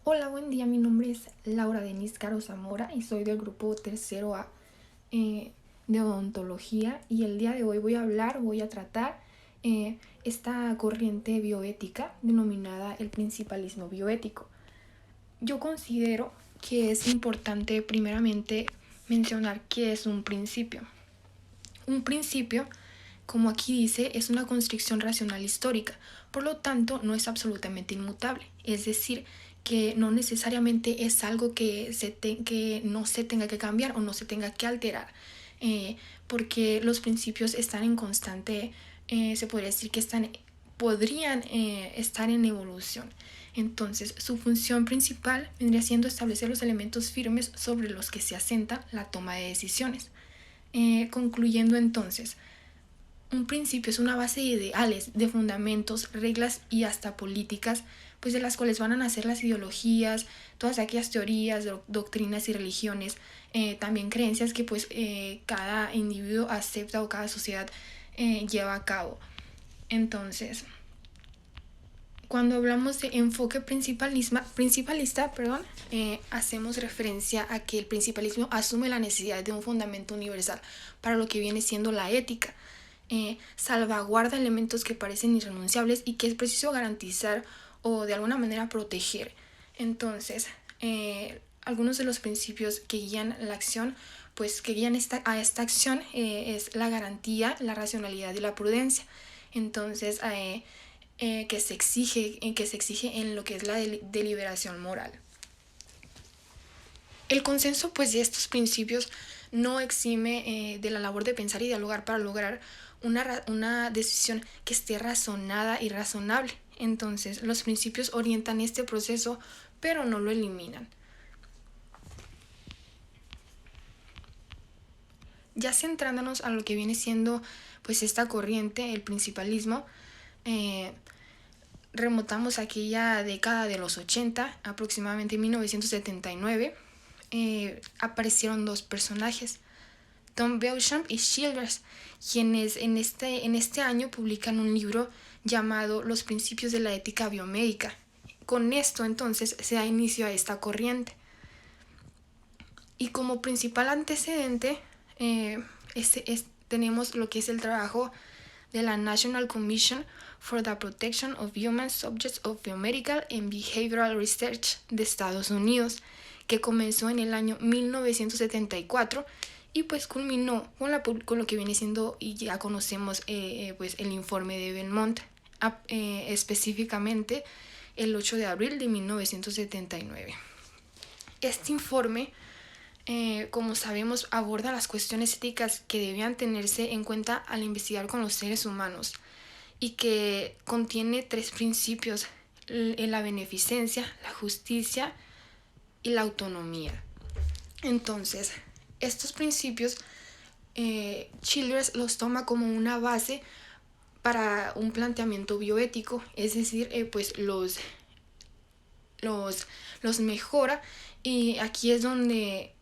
Hola, buen día. Mi nombre es Laura Denise Caro Zamora y soy del grupo tercero A de odontología. Y el día de hoy voy a tratar esta corriente bioética denominada el principalismo bioético. Yo considero que es importante primeramente mencionar qué es un principio. Un principio, como aquí dice, es una constricción racional histórica, por lo tanto no es absolutamente inmutable, es decir, que no necesariamente es algo que no se tenga que cambiar o no se tenga que alterar, porque los principios están en constante, se podría decir que podrían estar en evolución. Entonces, su función principal vendría siendo establecer los elementos firmes sobre los que se asenta la toma de decisiones. Concluyendo entonces, un principio es una base de ideales, de fundamentos, reglas y hasta políticas, pues de las cuales van a nacer las ideologías, todas aquellas teorías, doctrinas y religiones, también creencias que cada individuo acepta o cada sociedad lleva a cabo. Entonces, cuando hablamos de enfoque principalista, hacemos referencia a que el principalismo asume la necesidad de un fundamento universal para lo que viene siendo la ética. Salvaguarda elementos que parecen irrenunciables y que es preciso garantizar o de alguna manera proteger. Entonces, algunos de los principios que guían la acción, que guían a esta acción es la garantía, la racionalidad y la prudencia. Entonces, que se exige en lo que es la deliberación moral. El consenso de estos principios no exime de la labor de pensar y dialogar para lograr una decisión que esté razonada y razonable. Entonces, los principios orientan este proceso, pero no lo eliminan. Ya centrándonos a lo que viene siendo esta corriente, el principalismo, remontamos a aquella década de los 80, aproximadamente 1979, aparecieron dos personajes, Tom Beauchamp y Childress, quienes en este año publican un libro llamado Los principios de la ética biomédica. Con esto entonces se da inicio a esta corriente. Y como principal antecedente tenemos lo que es el trabajo de la National Commission for the Protection of Human Subjects of Biomedical and Behavioral Research de Estados Unidos, que comenzó en el año 1974 y culminó con lo que viene siendo, y ya conocemos el informe de Belmont, específicamente el 8 de abril de 1979. Este informe, como sabemos, aborda las cuestiones éticas que debían tenerse en cuenta al investigar con los seres humanos y que contiene 3 principios: la beneficencia, la justicia y la autonomía. Entonces, estos principios Childress los toma como una base para un planteamiento bioético, es decir, los mejora, y aquí es donde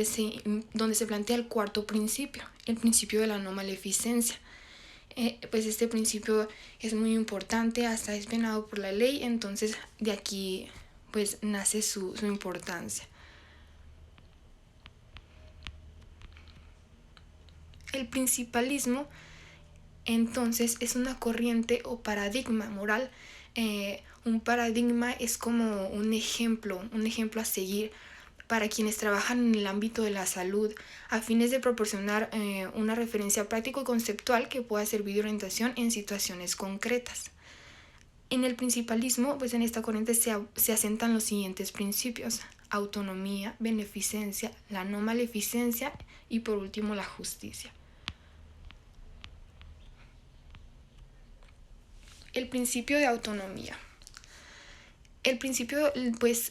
se plantea el cuarto principio, el principio de la no maleficencia. Este principio es muy importante, hasta es penado por la ley, entonces de aquí nace su importancia. El principalismo entonces es una corriente o paradigma moral. Un paradigma es como un ejemplo a seguir para quienes trabajan en el ámbito de la salud, a fines de proporcionar una referencia práctica y conceptual que pueda servir de orientación en situaciones concretas. En el principalismo, en esta corriente se asentan los siguientes principios: autonomía, beneficencia, la no maleficencia y por último la justicia. El principio de autonomía. El principio,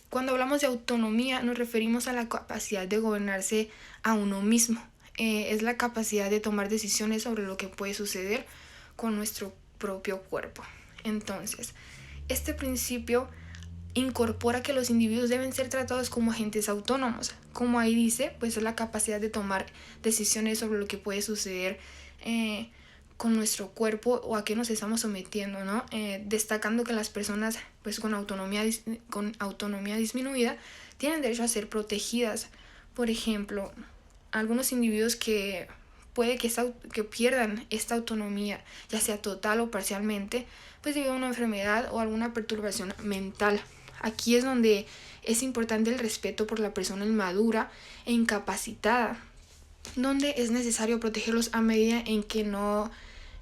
cuando hablamos de autonomía nos referimos a la capacidad de gobernarse a uno mismo. Es la capacidad de tomar decisiones sobre lo que puede suceder con nuestro propio cuerpo. Entonces, este principio incorpora que los individuos deben ser tratados como agentes autónomos. Como ahí dice, es la capacidad de tomar decisiones sobre lo que puede suceder con nuestro cuerpo o a qué nos estamos sometiendo, ¿no? Destacando que las personas pues con autonomía disminuida tienen derecho a ser protegidas. Por ejemplo, algunos individuos que puede que pierdan esta autonomía, ya sea total o parcialmente, pues debido a una enfermedad o alguna perturbación mental. Aquí es donde es importante el respeto por la persona inmadura e incapacitada, donde es necesario protegerlos a medida en que no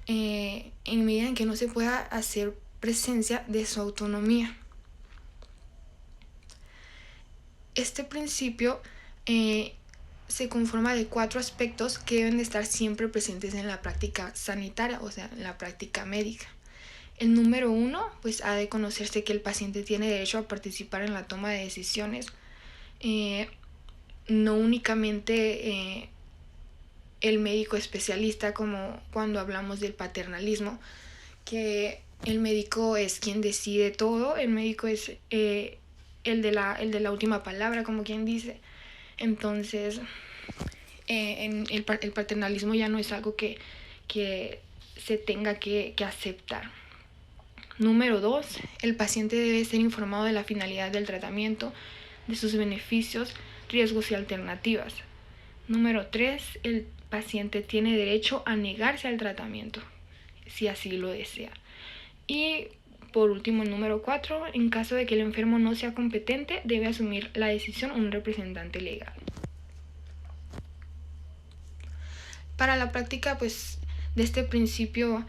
se pueda hacer presencia de su autonomía. Este principio se conforma de 4 aspectos que deben de estar siempre presentes en la práctica sanitaria, o sea, en la práctica médica. El número 1, pues ha de conocerse que el paciente tiene derecho a participar en la toma de decisiones, no únicamente el médico especialista, como cuando hablamos del paternalismo, que el médico es quien decide todo, el médico es el de la última palabra, como quien dice. Entonces, el paternalismo ya no es algo que se tenga que aceptar. Número 2, el paciente debe ser informado de la finalidad del tratamiento, de sus beneficios, riesgos y alternativas. Número 3, el paciente tiene derecho a negarse al tratamiento, si así lo desea. Y por último, el número 4, en caso de que el enfermo no sea competente, debe asumir la decisión un representante legal. Para la práctica pues, de este principio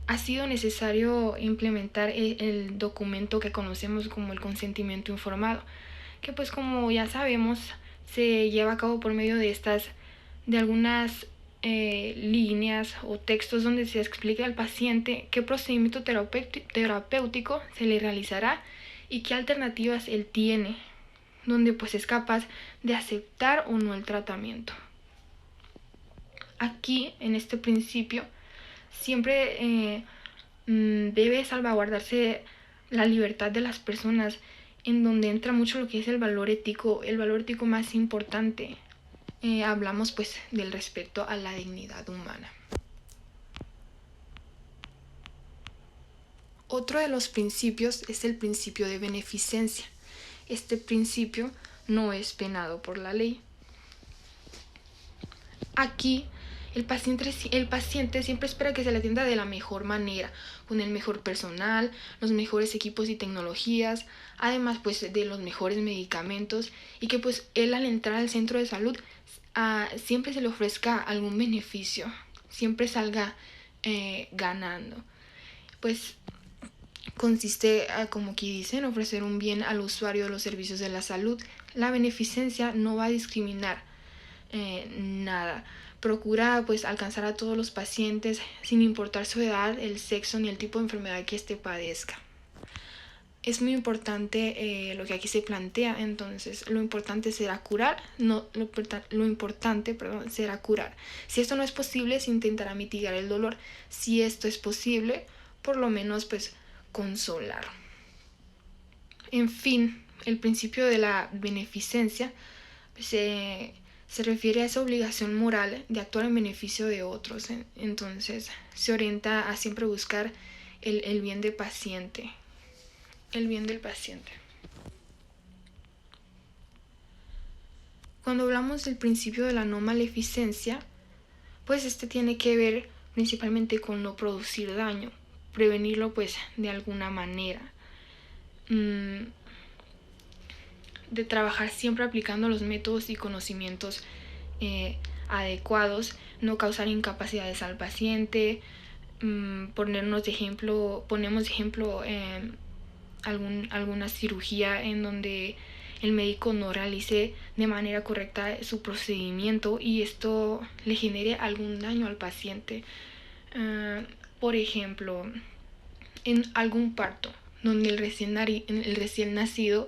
ha sido necesario implementar el documento que conocemos como el consentimiento informado, que pues como ya sabemos se lleva a cabo por medio de algunas líneas o textos donde se explica al paciente qué procedimiento terapéutico se le realizará y qué alternativas él tiene, donde pues es capaz de aceptar o no el tratamiento. Aquí, en este principio, siempre debe salvaguardarse la libertad de las personas, en donde entra mucho lo que es el valor ético más importante. Hablamos pues del respeto a la dignidad humana. Otro de los principios es el principio de beneficencia. Este principio no es penado por la ley. Aquí el paciente siempre espera que se le atienda de la mejor manera, con el mejor personal, los mejores equipos y tecnologías, además pues de los mejores medicamentos, y que pues él al entrar al centro de salud siempre se le ofrezca algún beneficio, siempre salga ganando. Pues consiste, como aquí dicen, ofrecer un bien al usuario de los servicios de la salud. La beneficencia no va a discriminar nada. Procura pues alcanzar a todos los pacientes sin importar su edad, el sexo ni el tipo de enfermedad que éste padezca. Es muy importante lo que aquí se plantea. Entonces lo importante será curar, será curar. Si esto no es posible, se intentará mitigar el dolor. Si esto es posible, por lo menos pues consolar. En fin, el principio de la beneficencia se refiere a esa obligación moral de actuar en beneficio de otros. Entonces se orienta a siempre buscar el bien del paciente. El bien del paciente. Cuando hablamos del principio de la no maleficencia, pues este tiene que ver principalmente con no producir daño, prevenirlo pues de alguna manera. De trabajar siempre aplicando los métodos y conocimientos adecuados, no causar incapacidades al paciente. Ponemos de ejemplo alguna cirugía en donde el médico no realice de manera correcta su procedimiento y esto le genere algún daño al paciente. Por ejemplo, en algún parto donde el recién nacido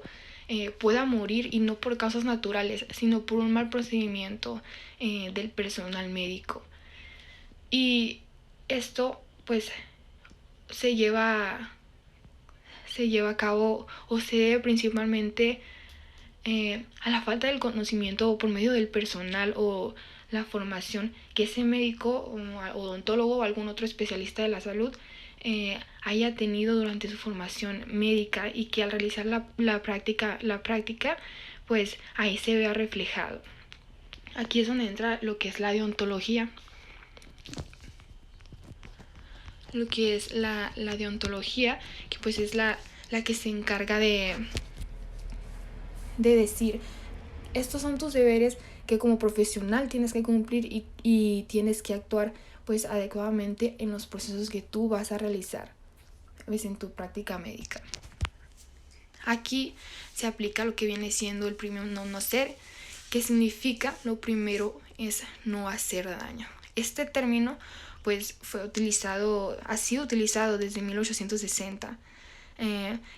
pueda morir, y no por causas naturales, sino por un mal procedimiento del personal médico. Y esto pues se lleva a cabo o se debe principalmente a la falta del conocimiento por medio del personal o la formación que ese médico o odontólogo o algún otro especialista de la salud haya tenido durante su formación médica, y que al realizar la práctica, pues ahí se vea reflejado. Aquí es donde entra lo que es la deontología. Lo que es la deontología, que pues es la que se encarga de decir, estos son tus deberes que como profesional tienes que cumplir, y tienes que actuar pues adecuadamente en los procesos que tú vas a realizar pues en tu práctica médica. Aquí se aplica lo que viene siendo el primero no hacer, que significa lo primero es no hacer daño. Este término pues ha sido utilizado desde 1860,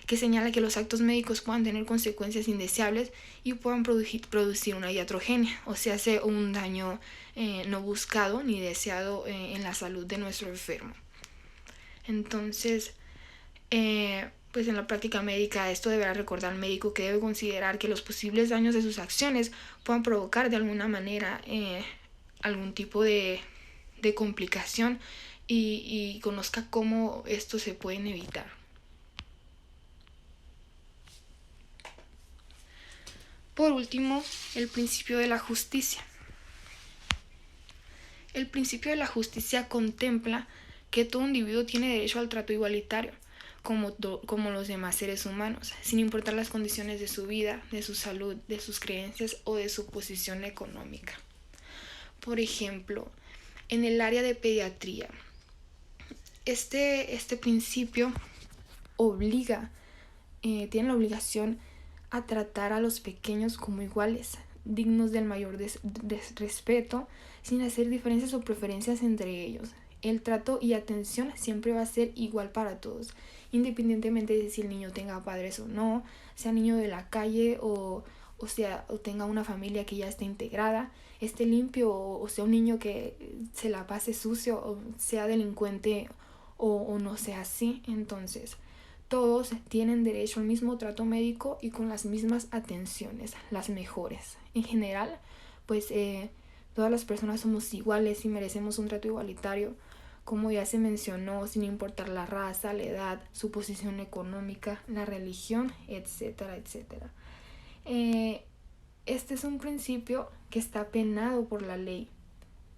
que señala que los actos médicos puedan tener consecuencias indeseables y puedan producir una iatrogenia, o sea, un daño no buscado ni deseado en la salud de nuestro enfermo. Entonces, pues en la práctica médica esto deberá recordar al médico que debe considerar que los posibles daños de sus acciones puedan provocar de alguna manera algún tipo de complicación, y conozca cómo esto se pueden evitar. Por último, el principio de la justicia. El principio de la justicia contempla que todo individuo tiene derecho al trato igualitario, como los demás seres humanos, sin importar las condiciones de su vida, de su salud, de sus creencias o de su posición económica. Por ejemplo, en el área de pediatría, este principio tiene la obligación a tratar a los pequeños como iguales, dignos del mayor respeto, sin hacer diferencias o preferencias entre ellos. El trato y atención siempre va a ser igual para todos, independientemente de si el niño tenga padres o no, sea niño de la calle o tenga una familia que ya esté integrada, esté limpio o sea un niño que se la pase sucio, o sea delincuente o no sea así. Entonces, todos tienen derecho al mismo trato médico y con las mismas atenciones, las mejores. En general, pues todas las personas somos iguales y merecemos un trato igualitario, como ya se mencionó, sin importar la raza, la edad, su posición económica, la religión, etcétera, etcétera. Este es un principio que está penado por la ley,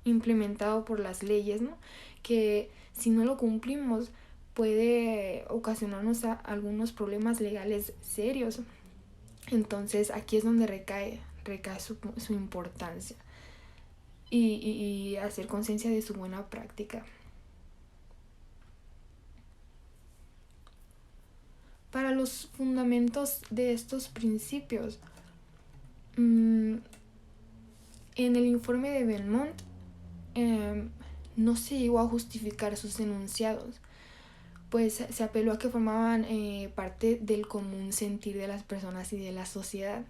implementado por las leyes, ¿no? Que si no lo cumplimos puede ocasionarnos algunos problemas legales serios. Entonces aquí es donde recae su importancia y hacer conciencia de su buena práctica. Para los fundamentos de estos principios, en el informe de Belmont no se llegó a justificar sus enunciados, pues se apeló a que formaban parte del común sentir de las personas y de la sociedad.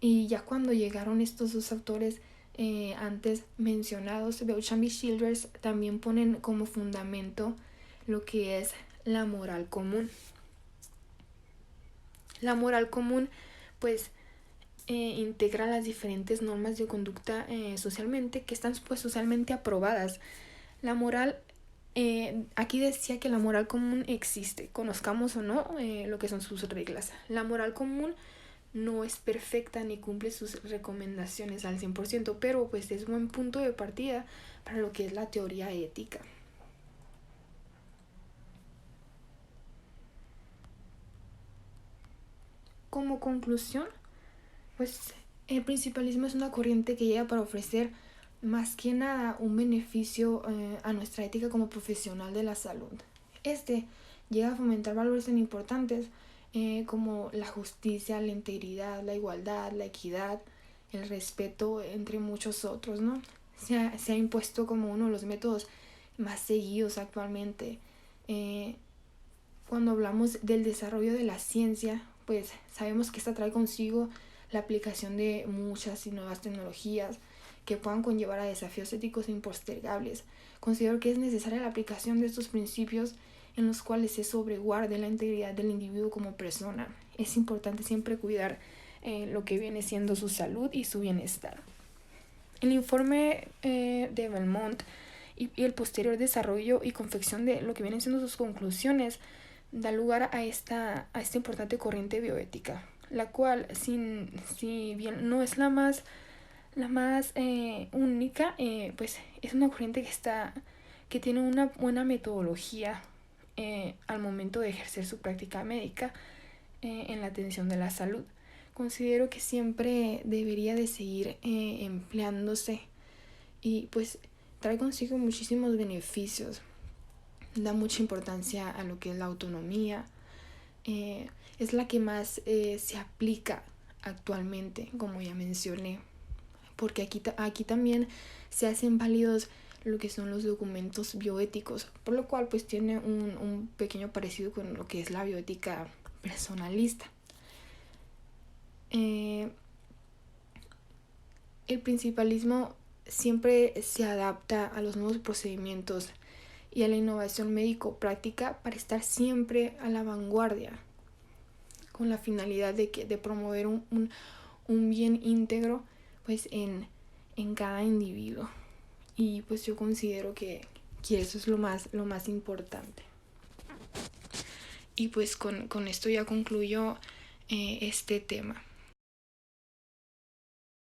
Y ya cuando llegaron estos dos autores antes mencionados, Beauchamp y Childress, también ponen como fundamento lo que es la moral común. La moral común pues integra las diferentes normas de conducta socialmente que están pues socialmente aprobadas. La moral, aquí decía que la moral común existe, conozcamos o no lo que son sus reglas. La moral común no es perfecta ni cumple sus recomendaciones al 100%, pero pues es buen punto de partida para lo que es la teoría ética. Como conclusión, pues el principalismo es una corriente que llega para ofrecer más que nada un beneficio a nuestra ética como profesional de la salud. Este llega a fomentar valores tan importantes como la justicia, la integridad, la igualdad, la equidad, el respeto, entre muchos otros, ¿no? Se ha impuesto como uno de los métodos más seguidos actualmente. Cuando hablamos del desarrollo de la ciencia, pues sabemos que esta trae consigo la aplicación de muchas y nuevas tecnologías que puedan conllevar a desafíos éticos impostergables. Considero que es necesaria la aplicación de estos principios en los cuales se sobreguarde la integridad del individuo como persona. Es importante siempre cuidar lo que viene siendo su salud y su bienestar. El informe de Belmont y el posterior desarrollo y confección de lo que vienen siendo sus conclusiones da lugar a esta importante corriente bioética, la cual, si bien no es la más única, pues es una corriente que tiene una buena metodología al momento de ejercer su práctica médica en la atención de la salud. Considero que siempre debería de seguir empleándose y pues trae consigo muchísimos beneficios. Da mucha importancia a lo que es la autonomía. Es la que más se aplica actualmente, como ya mencioné, porque aquí también se hacen válidos lo que son los documentos bioéticos, por lo cual pues tiene un pequeño parecido con lo que es la bioética personalista. El principalismo siempre se adapta a los nuevos procedimientos y a la innovación médico-práctica para estar siempre a la vanguardia, con la finalidad de promover un bien íntegro pues en cada individuo. Y pues yo considero que eso es lo más importante. Y pues con esto ya concluyo este tema.